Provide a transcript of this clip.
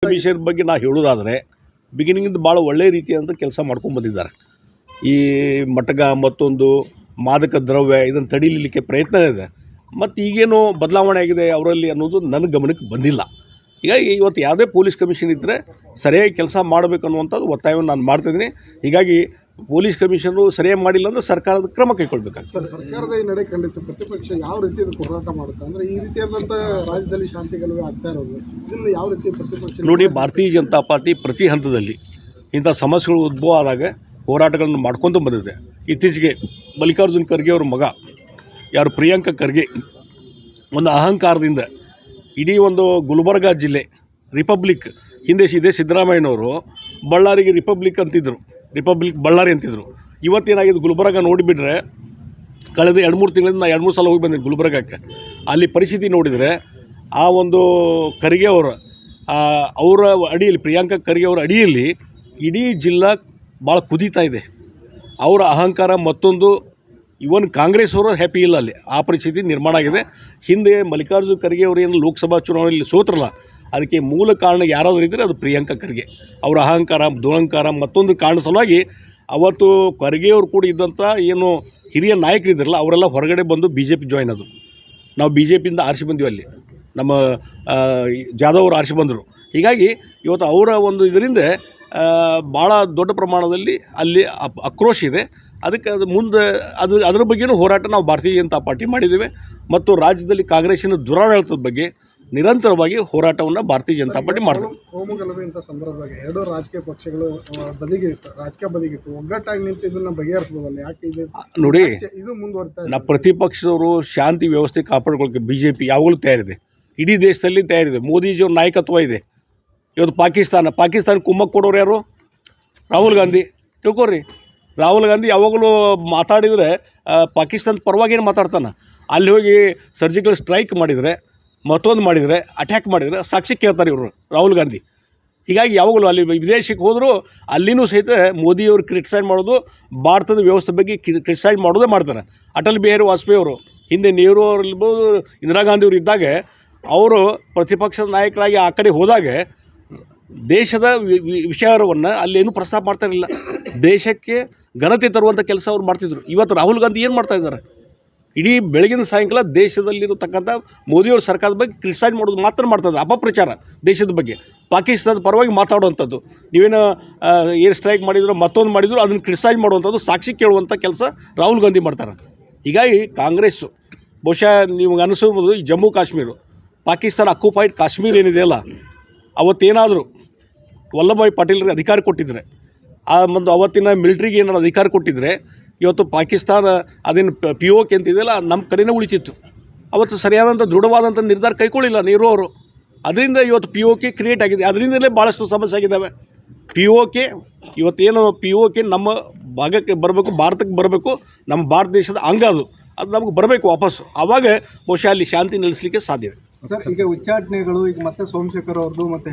Commission ಬಗ್ಗೆ ನಾವು ಹೇಳೋದಾದರೆ ಬಿಗಿನಿಂಗಿಂದ ಭಾಳ ಒಳ್ಳೆಯ ರೀತಿಯಾದಂಥ ಕೆಲಸ ಮಾಡ್ಕೊಂಡು ಬಂದಿದ್ದಾರೆ. ಈ ಮಟಕ ಮತ್ತೊಂದು ಮಾದಕ ದ್ರವ್ಯ ಇದನ್ನು ತಡೀಲಿಕ್ಕೆ ಪ್ರಯತ್ನ ಇದೆ. ಮತ್ತು ಈಗೇನು ಬದಲಾವಣೆ ಆಗಿದೆ ಅವರಲ್ಲಿ ಅನ್ನೋದು ನನ್ನ ಗಮನಕ್ಕೆ ಬಂದಿಲ್ಲ. ಹೀಗಾಗಿ ಇವತ್ತು ಯಾವುದೇ ಪೊಲೀಸ್ ಕಮಿಷನ್ ಇದ್ದರೆ ಸರಿಯಾಗಿ ಕೆಲಸ ಮಾಡಬೇಕು ಅನ್ನುವಂಥದ್ದು ಒತ್ತಾಯವನ್ನು ನಾನು ಮಾಡ್ತಾಯಿದ್ದೀನಿ. ಹೀಗಾಗಿ ಪೊಲೀಸ್ ಕಮಿಷನರು ಸರಿಯಾಗಿ ಮಾಡಿಲ್ಲ ಅಂದರೆ ಸರ್ಕಾರದ ಕ್ರಮ ಕೈಗೊಳ್ಬೇಕಾಗ್ತದೆ. ಸರ್ಕಾರದ ಈ ನಡೆ ಖಂಡಿಸಿ ಪ್ರತಿಪಕ್ಷ ಯಾವ ರೀತಿ ಹೋರಾಟ ಮಾಡುತ್ತೆ ಅಂದರೆ ಈ ರೀತಿಯಾದಂಥ ರಾಜ್ಯದಲ್ಲಿ ಶಾಂತಿಗಳು ಆಗ್ತಾ ಇರೋದು ಇದನ್ನು ಯಾವ ರೀತಿ ಪ್ರತಿಪಕ್ಷ ನೋಡಿ, ಭಾರತೀಯ ಜನತಾ ಪಾರ್ಟಿ ಪ್ರತಿ ಹಂತದಲ್ಲಿ ಇಂಥ ಸಮಸ್ಯೆಗಳು ಉದ್ಭವ ಆದಾಗ ಹೋರಾಟಗಳನ್ನು ಮಾಡ್ಕೊತ ಬಂದಿದೆ. ಇತ್ತೀಚೆಗೆ ಮಲ್ಲಿಕಾರ್ಜುನ್ ಖರ್ಗೆ ಅವ್ರ ಮಗ ಯಾರು ಪ್ರಿಯಾಂಕ ಖರ್ಗೆ ಒಂದು ಅಹಂಕಾರದಿಂದ ಇಡೀ ಒಂದು ಗುಲ್ಬರ್ಗ ಜಿಲ್ಲೆ ರಿಪಬ್ಲಿಕ್, ಹಿಂದೆ ಇದೇ ಸಿದ್ದರಾಮಯ್ಯನವರು ಬಳ್ಳಾರಿಗೆ ರಿಪಬ್ಲಿಕ್ ಅಂತಿದ್ರು, ರಿಪಬ್ಲಿಕ್ ಬಳ್ಳಾರಿ ಅಂತಿದ್ರು. ಇವತ್ತೇನಾಗಿದೆ ಗುಲ್ಬರ್ಗ ನೋಡಿಬಿಟ್ರೆ ಕಳೆದ 2-3 ತಿಂಗಳಿಂದ ನಾನು 2-3 ಸಲ ಹೋಗಿ ಬಂದಿದ್ದೀನಿ ಗುಲ್ಬರ್ಗಕ್ಕೆ. ಅಲ್ಲಿ ಪರಿಸ್ಥಿತಿ ನೋಡಿದರೆ ಆ ಒಂದು ಖರ್ಗೆ ಅವರ ಅಡಿಯಲ್ಲಿ, ಪ್ರಿಯಾಂಕ ಖರ್ಗೆ ಅವರ ಅಡಿಯಲ್ಲಿ ಇಡೀ ಜಿಲ್ಲಾ ಭಾಳ ಕುದೀತಾ ಇದೆ. ಅವರ ಅಹಂಕಾರ ಮತ್ತೊಂದು, ಇವನ್ ಕಾಂಗ್ರೆಸ್ ಅವರು ಹ್ಯಾಪಿ ಇಲ್ಲ, ಅಲ್ಲಿ ಆ ಪರಿಸ್ಥಿತಿ ನಿರ್ಮಾಣ ಆಗಿದೆ. ಹಿಂದೆ ಮಲ್ಲಿಕಾರ್ಜುನ್ ಖರ್ಗೆ ಅವರು ಏನು ಲೋಕಸಭಾ ಚುನಾವಣೆಯಲ್ಲಿ ಸೋತ್ರಲ್ಲ, ಅದಕ್ಕೆ ಮೂಲ ಕಾರಣ ಯಾರಾದರೂ ಇದ್ದರೆ ಅದು ಪ್ರಿಯಾಂಕ ಖರ್ಗೆ. ಅವರ ಅಹಂಕಾರ, ದುರಹಂಕಾರ ಮತ್ತೊಂದು ಕಾರಣ ಸಲುವಾಗಿ ಅವತ್ತು ಖರ್ಗೆ ಅವರು ಕೂಡ ಇದ್ದಂಥ ಏನು ಹಿರಿಯ ನಾಯಕರಿದ್ರಲ್ಲ ಅವರೆಲ್ಲ ಹೊರಗಡೆ ಬಂದು BJP ಜಾಯ್ನ್ ಆದರು. ನಾವು BJPಯಿಂದ ಆರಿಸಿ ಬಂದ್ವಿ, ಅಲ್ಲಿ ನಮ್ಮ ಜಾಧವ್ ಅವರು ಆರಿಸಿ ಬಂದರು. ಹೀಗಾಗಿ ಇವತ್ತು ಅವರ ಒಂದು ಇದರಿಂದ ಭಾಳ ದೊಡ್ಡ ಪ್ರಮಾಣದಲ್ಲಿ ಅಲ್ಲಿ ಆಕ್ರೋಶ ಇದೆ. ಅದಕ್ಕೆ ಅದು ಮುಂದೆ ಅದರ ಬಗ್ಗೆಯೂ ಹೋರಾಟ ನಾವು ಭಾರತೀಯ ಜನತಾ ಪಾರ್ಟಿ ಮಾಡಿದ್ದೇವೆ. ಮತ್ತು ರಾಜ್ಯದಲ್ಲಿ ಕಾಂಗ್ರೆಸ್ಸಿನ ದುರಾಡಳಿತದ ಬಗ್ಗೆ ನಿರಂತರವಾಗಿ ಹೋರಾಟವನ್ನು ಭಾರತೀಯ ಜನತಾ ಪಾರ್ಟಿ ಮಾಡ್ತದೆ. ಕೋಮುಗಲಭೆ ಇಂಥ ಸಂದರ್ಭದಾಗ ಎರಡು ರಾಜಕೀಯ ಪಕ್ಷಗಳು ರಾಜಕೀಯ ಬದಿಗಿಟ್ಟು ಒಗ್ಗಟ್ಟಾಗಿ ನಿಂತು ಇದನ್ನು ಬಗೆಹರಿಸ್ಬೋದಲ್ಲ, ಯಾಕೆ ಇದು ನೋಡಿ, ಇದು ಮುಂದುವರಿತಾ ನಾವು ಪ್ರತಿಪಕ್ಷದವರು ಶಾಂತಿ ವ್ಯವಸ್ಥೆ ಕಾಪಾಡ್ಕೊಳ್ಳೋಕ್ಕೆ BJP ಯಾವಾಗಲೂ ತಯಾರಿದೆ, ಇಡೀ ದೇಶದಲ್ಲಿ ತಯಾರಿದೆ. ಮೋದಿಜಿಯವ್ರ ನಾಯಕತ್ವ ಇದೆ. ಇವತ್ತು ಪಾಕಿಸ್ತಾನ ಕುಮ್ಮಕ್ಕೆ ಕೊಡೋರು ಯಾರು? ರಾಹುಲ್ ಗಾಂಧಿ. ತಿಳ್ಕೊರಿ, ರಾಹುಲ್ ಗಾಂಧಿ ಯಾವಾಗಲೂ ಮಾತಾಡಿದರೆ ಪಾಕಿಸ್ತಾನದ ಪರವಾಗಿ ಏನು ಮಾತಾಡ್ತಾನೆ. ಅಲ್ಲಿ ಹೋಗಿ ಸರ್ಜಿಕಲ್ ಸ್ಟ್ರೈಕ್ ಮಾಡಿದರೆ, ಮತ್ತೊಂದು ಮಾಡಿದರೆ, ಅಟ್ಯಾಕ್ ಮಾಡಿದರೆ ಸಾಕ್ಷಿ ಕೇಳ್ತಾರೆ ಇವರು ರಾಹುಲ್ ಗಾಂಧಿ. ಹೀಗಾಗಿ ಯಾವಾಗಲೂ ಅಲ್ಲಿ ವಿದೇಶಕ್ಕೆ ಹೋದರೂ ಅಲ್ಲಿನೂ ಸಹಿತ ಮೋದಿಯವರು ಕ್ರಿಟಿಸೈಸ್ ಮಾಡೋದು, ಭಾರತದ ವ್ಯವಸ್ಥೆ ಬಗ್ಗೆ ಕ್ರಿಟಿಸೈಸ್ ಮಾಡೋದೇ ಮಾಡ್ತಾರೆ. ಅಟಲ್ ಬಿಹಾರಿ ವಾಜಪೇಯಿ ಅವರು, ಹಿಂದೆ ನೆಹರು ಅವರಿರ್ಬೋದು, ಇಂದಿರಾ ಗಾಂಧಿ ಅವರು ಇದ್ದಾಗ ಅವರು ಪ್ರತಿಪಕ್ಷದ ನಾಯಕರಾಗಿ ಆ ಕಡೆ ಹೋದಾಗ ದೇಶದ ವಿಚಾರವನ್ನು ಅಲ್ಲೇನೂ ಪ್ರಸ್ತಾಪ ಮಾಡ್ತಾರಿಲ್ಲ. ದೇಶಕ್ಕೆ ಘನತೆ ತರುವಂಥ ಕೆಲಸ ಅವ್ರು ಮಾಡ್ತಿದ್ರು. ಇವತ್ತು ರಾಹುಲ್ ಗಾಂಧಿ ಏನು ಮಾಡ್ತಾಯಿದ್ದಾರೆ? ಇಡೀ ಬೆಳಗಿನ ಸಾಯಂಕಾಲ ದೇಶದಲ್ಲಿರತಕ್ಕಂಥ ಮೋದಿಯವ್ರ ಸರ್ಕಾರದ ಬಗ್ಗೆ ಕ್ರಿಟಿಸೈಸ್ ಮಾಡೋದು ಮಾತ್ರ ಮಾಡ್ತಾರೆ, ಅಪಪ್ರಚಾರ ದೇಶದ ಬಗ್ಗೆ, ಪಾಕಿಸ್ತಾನದ ಪರವಾಗಿ ಮಾತಾಡುವಂಥದ್ದು. ನೀವೇನು ಏರ್ ಸ್ಟ್ರೈಕ್ ಮಾಡಿದ್ರು, ಮತ್ತೊಂದು ಮಾಡಿದ್ರು, ಅದನ್ನು ಕ್ರಿಟಿಸೈಸ್ ಮಾಡುವಂಥದ್ದು, ಸಾಕ್ಷಿ ಕೇಳುವಂಥ ಕೆಲಸ ರಾಹುಲ್ ಗಾಂಧಿ ಮಾಡ್ತಾರೆ. ಹೀಗಾಗಿ ಕಾಂಗ್ರೆಸ್ಸು ಬಹುಶಃ ನಿಮ್ಗೆ ಅನಿಸ್ಬೋದು, ಈ ಜಮ್ಮು ಕಾಶ್ಮೀರ, ಪಾಕಿಸ್ತಾನ ಅಕ್ಯುಪೈಡ್ ಕಾಶ್ಮೀರ ಏನಿದೆಯಲ್ಲ, ಅವತ್ತೇನಾದರೂ ವಲ್ಲಭಭಾಯ್ ಪಟೇಲ್ರಿಗೆ ಅಧಿಕಾರ ಕೊಟ್ಟಿದ್ದರೆ, ಆ ಒಂದು ಅವತ್ತಿನ ಮಿಲಿಟ್ರಿಗೆ ಏನಾದ್ರು ಅಧಿಕಾರ ಕೊಟ್ಟಿದ್ದರೆ ಇವತ್ತು ಪಾಕಿಸ್ತಾನ ಅದೇನು POK ಅಂತಿದೆಯಲ್ಲ ನಮ್ಮ ಕಡೆನೇ ಉಳಿತಿತ್ತು. ಅವತ್ತು ಸರಿಯಾದಂಥ ದೃಢವಾದಂಥ ನಿರ್ಧಾರ ಕೈಗೊಳ್ಳಿಲ್ಲ ನೆಹರು ಅವರು. ಅದರಿಂದ ಇವತ್ತು POK ಕ್ರಿಯೇಟ್ ಆಗಿದೆ. ಅದರಿಂದಲೇ ಭಾಳಷ್ಟು ಸಮಸ್ಯೆ ಆಗಿದ್ದಾವೆ. POK ಇವತ್ತೇನು POK ನಮ್ಮ ಭಾಗಕ್ಕೆ ಬರಬೇಕು, ಭಾರತಕ್ಕೆ ಬರಬೇಕು, ನಮ್ಮ ಭಾರತ ದೇಶದ ಅಂಗ ಅದು ನಮಗೆ ಬರಬೇಕು ವಾಪಸ್ಸು. ಆವಾಗ ಬಹುಶಃ ಅಲ್ಲಿ ಶಾಂತಿ ನೆಲೆಸಲಿಕ್ಕೆ ಸಾಧ್ಯ ಇದೆ. ಸರ್, ಈಗ ಉಚ್ಚಾಟನೆಗಳು ಈಗ ಮತ್ತೆ ಸೋಮಶೇಖರ್ ಅವ್ರದ್ದು ಮತ್ತು